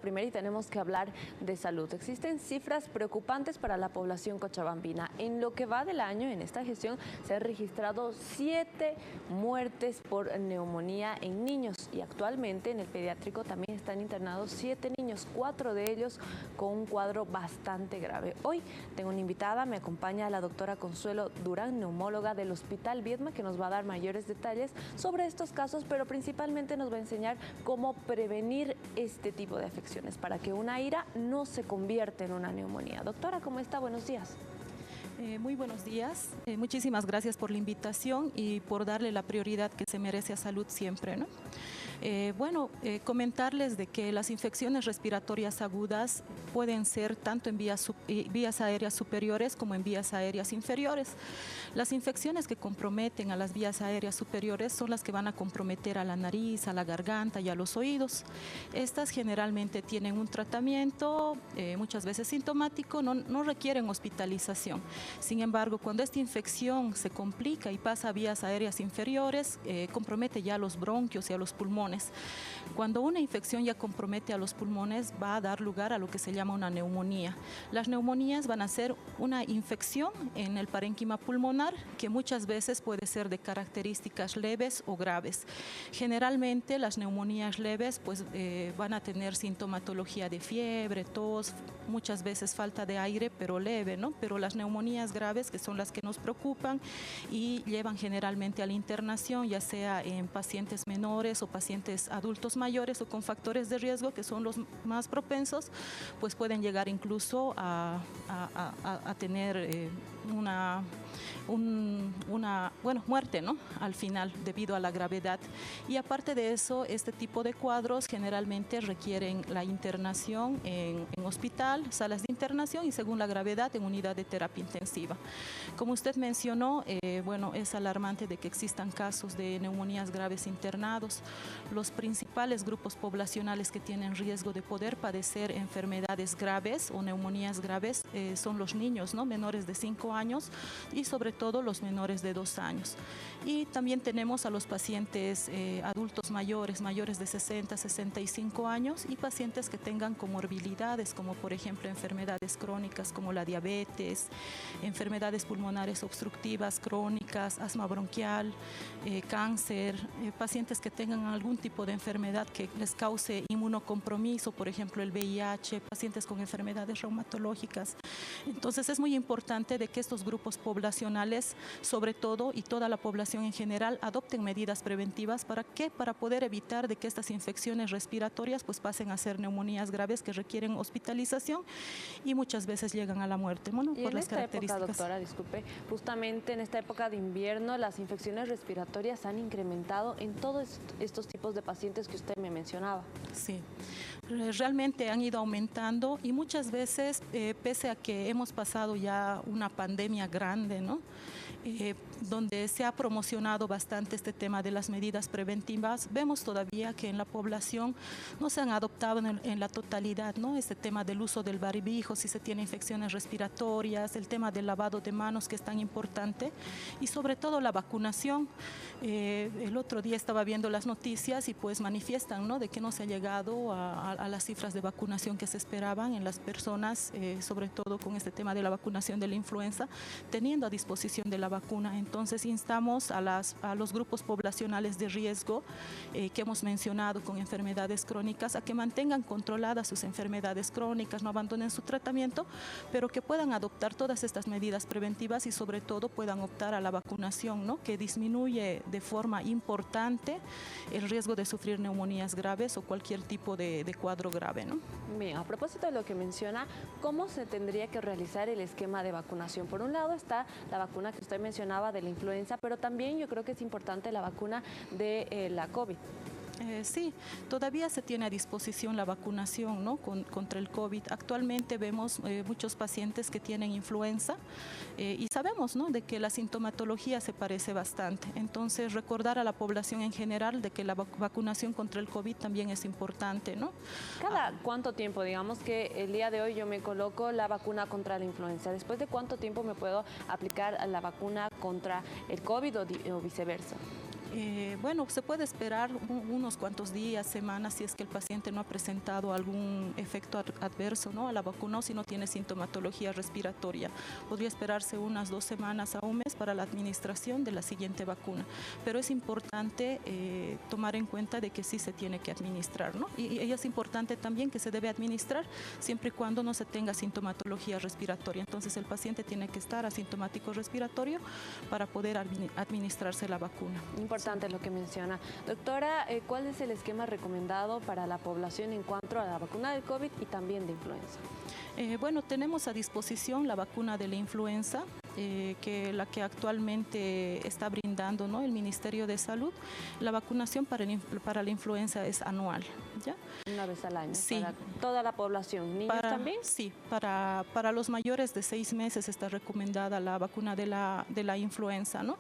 Primero y tenemos que hablar de salud. Existen cifras preocupantes para la población cochabambina. En lo que va del año, en esta gestión, se han registrado 7 muertes por neumonía en niños y actualmente en el pediátrico también están internados 7 niños, 4 de ellos con un cuadro bastante grave. Hoy tengo una invitada, me acompaña la doctora Consuelo Durán, neumóloga del Hospital Viedma, que nos va a dar mayores detalles sobre estos casos, pero principalmente nos va a enseñar cómo prevenir este tipo de afecciones para que una ira no se convierta en una neumonía. Doctora, ¿cómo está? Buenos días. Muy buenos días. Muchísimas gracias por la invitación y por darle la prioridad que se merece a salud siempre, ¿no? Comentarles de que las infecciones respiratorias agudas pueden ser tanto en vías aéreas superiores como en vías aéreas inferiores. Las infecciones que comprometen a las vías aéreas superiores son las que van a comprometer a la nariz, a la garganta y a los oídos. Estas generalmente tienen un tratamiento, muchas veces sintomático, no requieren hospitalización. Sin embargo, cuando esta infección se complica y pasa a vías aéreas inferiores, compromete ya a los bronquios y a los pulmones. Cuando una infección ya compromete a los pulmones, va a dar lugar a lo que se llama una neumonía. Las neumonías van a ser una infección en el parénquima pulmonar que muchas veces puede ser de características leves o graves. Generalmente las neumonías leves van a tener sintomatología de fiebre, tos, muchas veces falta de aire, pero leve, ¿no? Pero las neumonías graves, que son las que nos preocupan y llevan generalmente a la internación, ya sea en pacientes menores o pacientes adultos mayores o con factores de riesgo, que son los más propensos, pues pueden llegar incluso a tener muerte, ¿no? Al final, debido a la gravedad. Y aparte de eso, este tipo de cuadros generalmente requieren la internación en hospital, salas de internación y, según la gravedad, en unidad de terapia intensiva. Como usted mencionó, es alarmante de que existan casos de neumonías graves internados. Los principales grupos poblacionales que tienen riesgo de poder padecer enfermedades graves o neumonías graves son los niños, ¿no? Menores de 5 años y sobre todo los menores de 2 años. Y también tenemos a los pacientes adultos mayores de 60, 65 años y pacientes que tengan comorbilidades, como por ejemplo enfermedades crónicas como la diabetes, enfermedades pulmonares obstructivas crónicas, asma bronquial, cáncer, pacientes que tengan algún tipo de enfermedad que les cause inmunocompromiso, por ejemplo el VIH, pacientes con enfermedades reumatológicas. Entonces es muy importante de que estos grupos poblacionales, sobre todo, y toda la población en general, adopten medidas preventivas. ¿Para qué? Para poder evitar de que estas infecciones respiratorias pues pasen a ser neumonías graves que requieren hospitalización y muchas veces llegan a la muerte, bueno, por las características. Época, doctora, disculpe, justamente en esta época de invierno las infecciones respiratorias han incrementado en todos estos tipos de pacientes que usted me mencionaba. Sí, realmente han ido aumentando y muchas veces, pese a que hemos pasado ya una pandemia grande, ¿no? Donde se ha promocionado bastante este tema de las medidas preventivas, vemos todavía que en la población no se han adoptado en la totalidad, ¿no? Este tema del uso del barbijo, si se tiene infecciones respiratorias, el tema del lavado de manos, que es tan importante, y sobre todo la vacunación. El otro día estaba viendo las noticias y pues manifiestan, ¿no?, de que no se ha llegado a las cifras de vacunación que se esperaban en las personas, sobre todo con este tema de la vacunación de la influenza, teniendo a disposición de la vacuna. Entonces instamos a los grupos poblacionales de riesgo que hemos mencionado con enfermedades crónicas a que mantengan controladas sus enfermedades crónicas, no abandonen su tratamiento, pero que puedan adoptar todas estas medidas preventivas y sobre todo puedan optar a la vacunación, ¿no?, que disminuye de forma importante el riesgo de sufrir neumonías graves o cualquier tipo de cuadro grave, ¿no? Bien, a propósito de lo que menciona, ¿cómo se tendría que realizar el esquema de vacunación? Por un lado está la vacuna que usted mencionaba de la influenza, pero también yo creo que es importante la vacuna de la COVID. Sí, todavía se tiene a disposición la vacunación, ¿no?, contra el COVID. Actualmente vemos muchos pacientes que tienen influenza y sabemos, ¿no?, de que la sintomatología se parece bastante. Entonces, recordar a la población en general de que la vacunación contra el COVID también es importante, ¿no? ¿Cada cuánto tiempo? Digamos que el día de hoy yo me coloco la vacuna contra la influenza. ¿Después de cuánto tiempo me puedo aplicar la vacuna contra el COVID o viceversa? Bueno, se puede esperar unos cuantos días, semanas, si es que el paciente no ha presentado algún efecto adverso, ¿no?, a la vacuna, o si no tiene sintomatología respiratoria. Podría esperarse unas 2 semanas a un mes para la administración de la siguiente vacuna. Pero es importante tomar en cuenta de que sí se tiene que administrar, ¿no? Y es importante también que se debe administrar siempre y cuando no se tenga sintomatología respiratoria. Entonces el paciente tiene que estar asintomático respiratorio para poder administrarse la vacuna. Importante lo que menciona. Doctora, ¿cuál es el esquema recomendado para la población en cuanto a la vacuna del COVID y también de influenza? Bueno, tenemos a disposición la vacuna de la influenza, la que actualmente está brindando, ¿no?, el Ministerio de Salud. La vacunación para la influenza es anual, ¿ya? Una vez al año, sí. Para toda la población. ¿Niños también? Sí, para los mayores de 6 meses está recomendada la vacuna de la influenza, ¿no?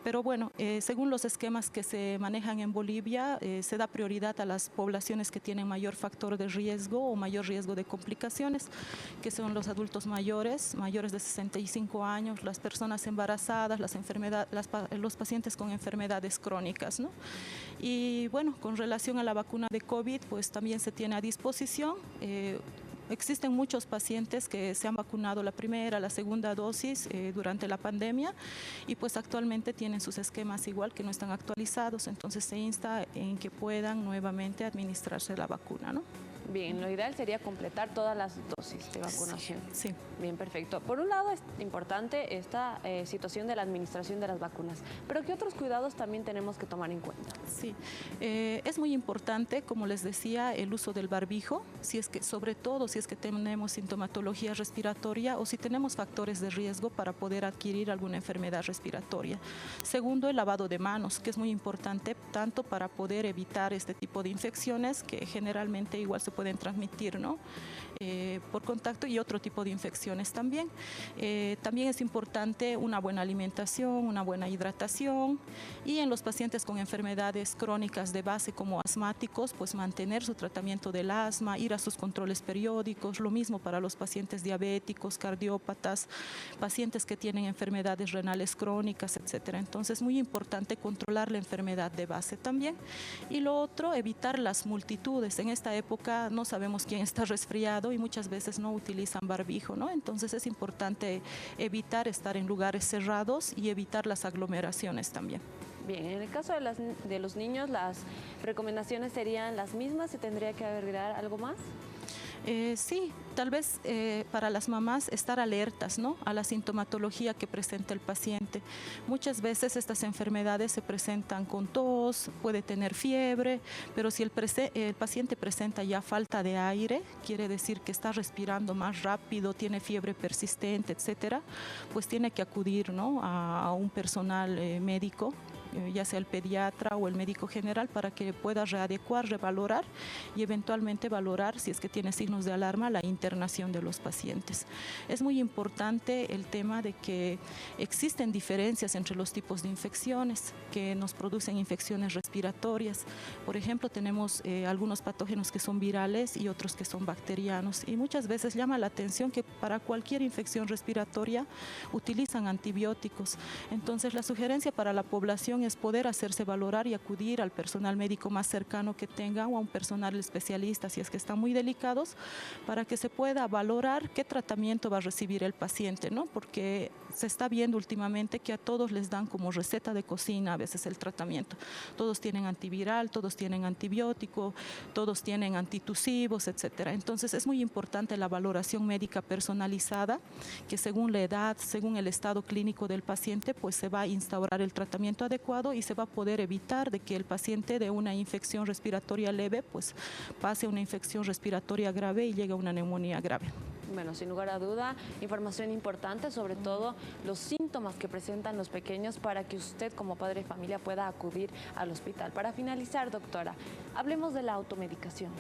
Pero bueno, según los esquemas que se manejan en Bolivia, se da prioridad a las poblaciones que tienen mayor factor de riesgo o mayor riesgo de complicaciones, que son los adultos mayores de 65 años, las personas embarazadas, los pacientes con enfermedades crónicas, ¿no? Y bueno, con relación a la vacuna de COVID, pues también se tiene a disposición. Existen muchos pacientes que se han vacunado la primera, la segunda dosis durante la pandemia, y pues actualmente tienen sus esquemas igual, que no están actualizados. Entonces se insta en que puedan nuevamente administrarse la vacuna, ¿no? Bien, lo ideal sería completar todas las dosis de vacunación. Sí. Bien, perfecto. Por un lado es importante esta situación de la administración de las vacunas, pero ¿qué otros cuidados también tenemos que tomar en cuenta? Sí, es muy importante, como les decía, el uso del barbijo, sobre todo si es que tenemos sintomatología respiratoria o si tenemos factores de riesgo para poder adquirir alguna enfermedad respiratoria. Segundo, el lavado de manos, que es muy importante tanto para poder evitar este tipo de infecciones que generalmente igual se pueden transmitir, ¿no?, por contacto, y otro tipo de infecciones también. También es importante una buena alimentación, una buena hidratación, y en los pacientes con enfermedades crónicas de base como asmáticos, pues mantener su tratamiento del asma, ir a sus controles periódicos. Lo mismo para los pacientes diabéticos, cardiópatas, pacientes que tienen enfermedades renales crónicas, etcétera. Entonces, muy importante controlar la enfermedad de base también. Y lo otro, evitar las multitudes. En esta época no sabemos quién está resfriado y muchas veces no utilizan barbijo, ¿no? Entonces es importante evitar estar en lugares cerrados y evitar las aglomeraciones también. Bien, en el caso de los niños, ¿las recomendaciones serían las mismas? ¿Se tendría que agregar algo más? Sí, tal vez para las mamás estar alertas, ¿no?, a la sintomatología que presenta el paciente. Muchas veces estas enfermedades se presentan con tos, puede tener fiebre, pero si el paciente presenta ya falta de aire, quiere decir que está respirando más rápido, tiene fiebre persistente, etcétera, pues tiene que acudir, ¿no?, a un personal médico, ya sea el pediatra o el médico general, para que pueda readecuar, revalorar y eventualmente valorar, si es que tiene signos de alarma, la internación de los pacientes. Es muy importante el tema de que existen diferencias entre los tipos de infecciones que nos producen infecciones respiratorias. Por ejemplo, tenemos algunos patógenos que son virales y otros que son bacterianos, y muchas veces llama la atención que para cualquier infección respiratoria utilizan antibióticos. Entonces, la sugerencia para la población es poder hacerse valorar y acudir al personal médico más cercano que tenga, o a un personal especialista si es que están muy delicados, para que se pueda valorar qué tratamiento va a recibir el paciente, ¿no? Porque se está viendo últimamente que a todos les dan como receta de cocina a veces el tratamiento. Todos tienen antiviral, todos tienen antibiótico, todos tienen antitusivos, etcétera. Entonces es muy importante la valoración médica personalizada, que según la edad, según el estado clínico del paciente, pues se va a instaurar el tratamiento adecuado y se va a poder evitar de que el paciente de una infección respiratoria leve pues pase a una infección respiratoria grave y llegue a una neumonía grave. Bueno, sin lugar a duda, información importante, sobre todo los síntomas que presentan los pequeños, para que usted como padre de familia pueda acudir al hospital. Para finalizar, doctora, hablemos de la automedicación.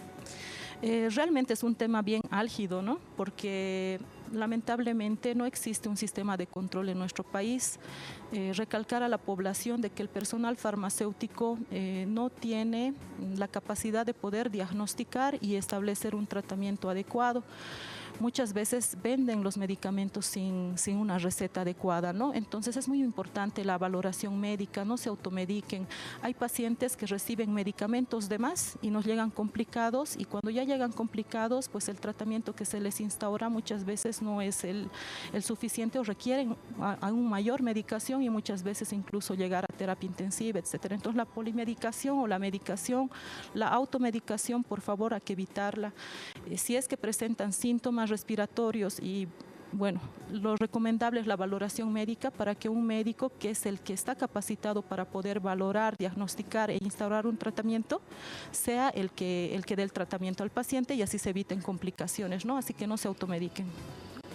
Realmente es un tema bien álgido, ¿no? Porque lamentablemente no existe un sistema de control en nuestro país. Recalcar a la población de que el personal farmacéutico no tiene la capacidad de poder diagnosticar y establecer un tratamiento adecuado. muchas veces venden los medicamentos sin una receta adecuada, ¿no? Entonces es muy importante la valoración médica, no se automediquen. Hay pacientes que reciben medicamentos de más y nos llegan complicados, y cuando ya llegan complicados, pues el tratamiento que se les instaura muchas veces no es el suficiente, o requieren aún mayor medicación y muchas veces incluso llegar a terapia intensiva, etcétera. Entonces la polimedicación o la medicación, la automedicación, por favor, hay que evitarla. Si es que presentan síntomas respiratorios, y bueno, lo recomendable es la valoración médica para que un médico, que es el que está capacitado para poder valorar, diagnosticar e instaurar un tratamiento, sea el que dé el tratamiento al paciente, y así se eviten complicaciones, ¿no? Así que no se automediquen.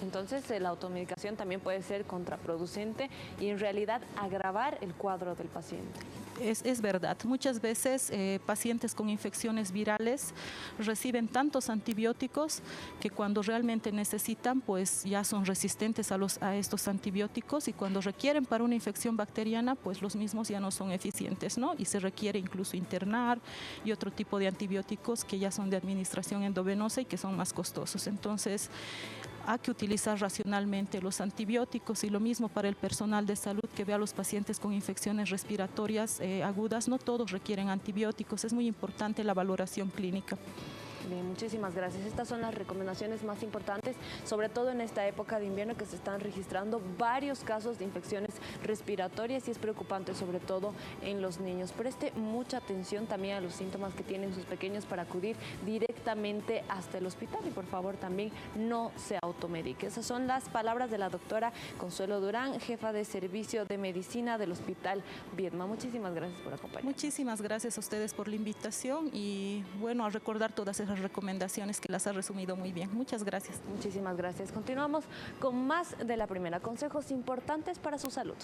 Entonces, la automedicación también puede ser contraproducente y en realidad agravar el cuadro del paciente. Es verdad, muchas veces pacientes con infecciones virales reciben tantos antibióticos que cuando realmente necesitan, pues ya son resistentes a estos antibióticos, y cuando requieren para una infección bacteriana, pues los mismos ya no son eficientes, ¿no? Y se requiere incluso internar y otro tipo de antibióticos que ya son de administración endovenosa y que son más costosos. Entonces, hay que utilizar racionalmente los antibióticos, y lo mismo para el personal de salud que ve a los pacientes con infecciones respiratorias agudas. No todos requieren antibióticos, es muy importante la valoración clínica. Bien, muchísimas gracias. Estas son las recomendaciones más importantes, sobre todo en esta época de invierno, que se están registrando varios casos de infecciones respiratorias y es preocupante sobre todo en los niños. Preste mucha atención también a los síntomas que tienen sus pequeños para acudir directamente hasta el hospital, y por favor también no se automedique. Esas son las palabras de la doctora Consuelo Durán, jefa de servicio de medicina del Hospital Viedma. Muchísimas gracias por acompañarnos. Muchísimas gracias a ustedes por la invitación, y bueno, a recordar todas esas recomendaciones que las ha resumido muy bien. Muchas gracias. Muchísimas gracias. Continuamos con más de La Primera, consejos importantes para su salud.